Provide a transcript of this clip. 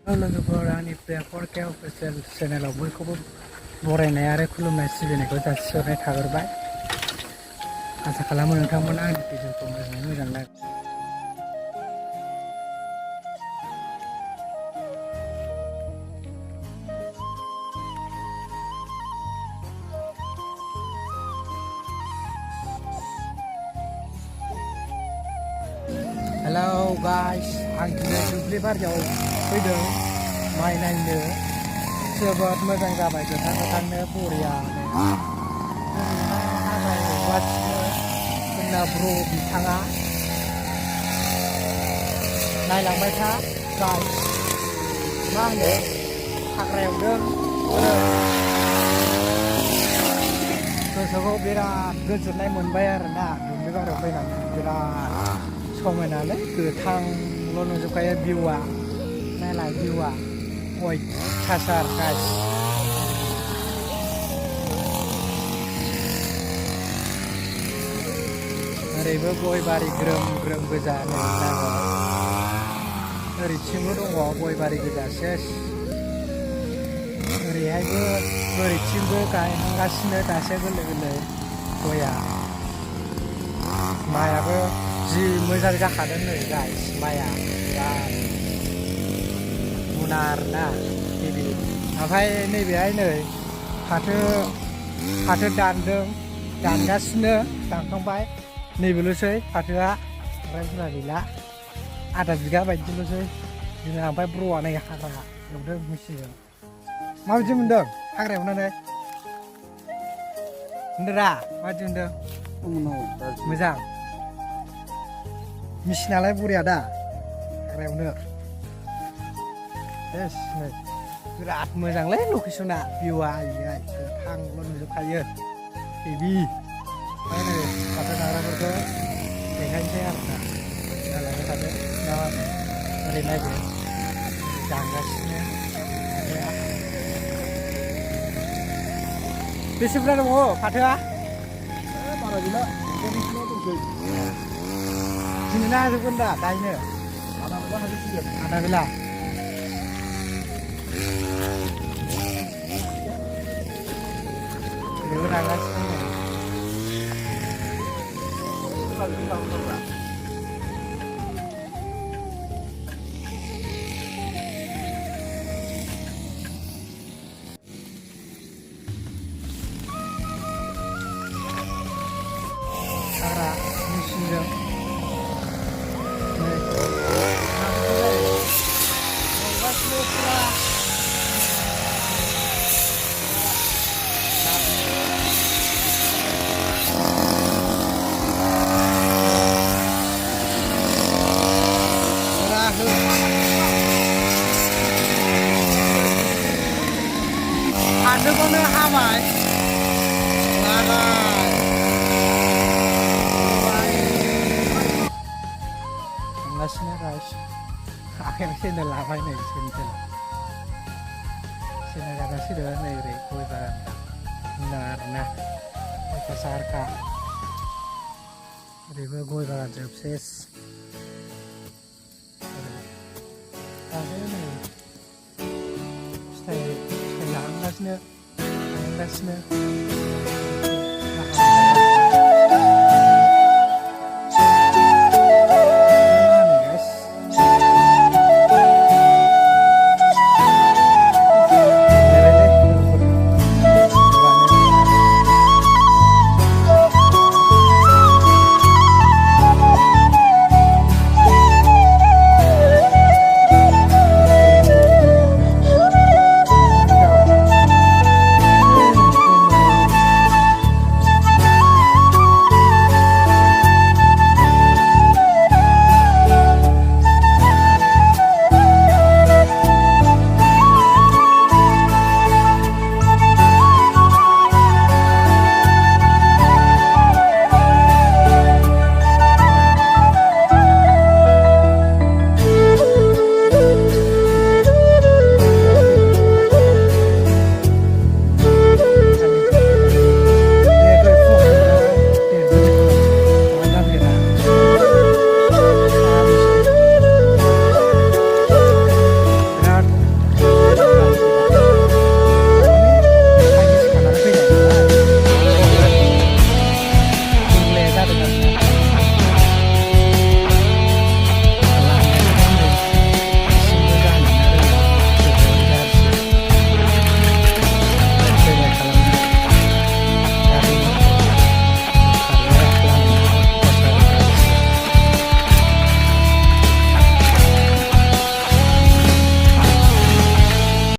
लोगोफोर आंनि प्रेफर के अफिसियेल चेनेलाव बयखौबो बरायनाय आरो खुलुमनाय सिबिनायखौ जासिहरनाय थाग्रोबाय। आसा खालामो नोंथांमोना आंनि भिडिअखौ मोजाङै मोजां नाय। हेलौ गाइस, आं दिनै दुब्लि बारियाव फैदों माइ नायनो। जोबोद मोजां जाबाय, गोथां गोथांनो बरियानो। ओरैहाय हाग्रा एवगासिनो जोंना ब्र बिथाङा। नायलांबाय था गाइस, मा होनो हाग्रा एवदों। गोसोखौ बिराद गोजोननाय मोनबाय आरोना, दुब्लि बारियाव फैनानै बिराद समायनालै, गोथांल' नुजोबखायो भिउआ। नायलाय भिउआ अयथासार गाइस। ओरैबो गय बारि ग्रोम ग्रोम गोजा नै जायगायाव। ओरैथिंबो दङ गय बारि गोजा सेस। ओरैहायबो ओरैथिंबो गायहांगासिनो दासो गोरलै गोरलै गया। माइआबो जि मोजां जाखादों नै गाइस, माइआ बिराद मुनार ना गिबि। ओमफ्राय नैबेहाय नै फाथो दानदों, दानगासिनो, दानखांबाय। नैबेल'सै फाथोआ, ओमफ्राय बुरजा गैला, आधा बिगा बायदिल'सै जोंना। ओमफ्राय ब्र'आ नै हाग्रा एवदों मेचिनजों। माबायदि मोनदों हाग्रा एवनानै? होनदोरा माबायदि मोनदों? मोजां। मेचिनालाय बरिया दा हाग्रा एवनो? सेस नै बिराद मोजांलै लकेसना, भिउआ ओरैहाय गोथांल' नुजोबखायो हेभि। ओमफ्राय नै फाथो नाग्राफोरखौ देखायनोसै आरोना, नायलांबाय थादो ना। ओरै नायदो दानगासिनो फाथोआ। बेसे बुरजा दङ फाथोआ? बारा गैला, दिनैनो हाजोबगोन दा गायनो? आधा बेला हाजोबसिगोन। आधा बेला बेबो नागासिनो नै। हाग्रा मेचिनजों नै एवगासिनो फुरा। फाथोखौनो हाबाय, लागाय थांगासिनो गाइस। आखाइयाव सेन्देल लाबाय नै, सेन्देल गानगासिनो नै ओरै गय बागान मोजां आरोना, अयथासारखा। ओरैबो गय बागान जोब सेस। दासो नै फिथाइ लाहांगासिनो।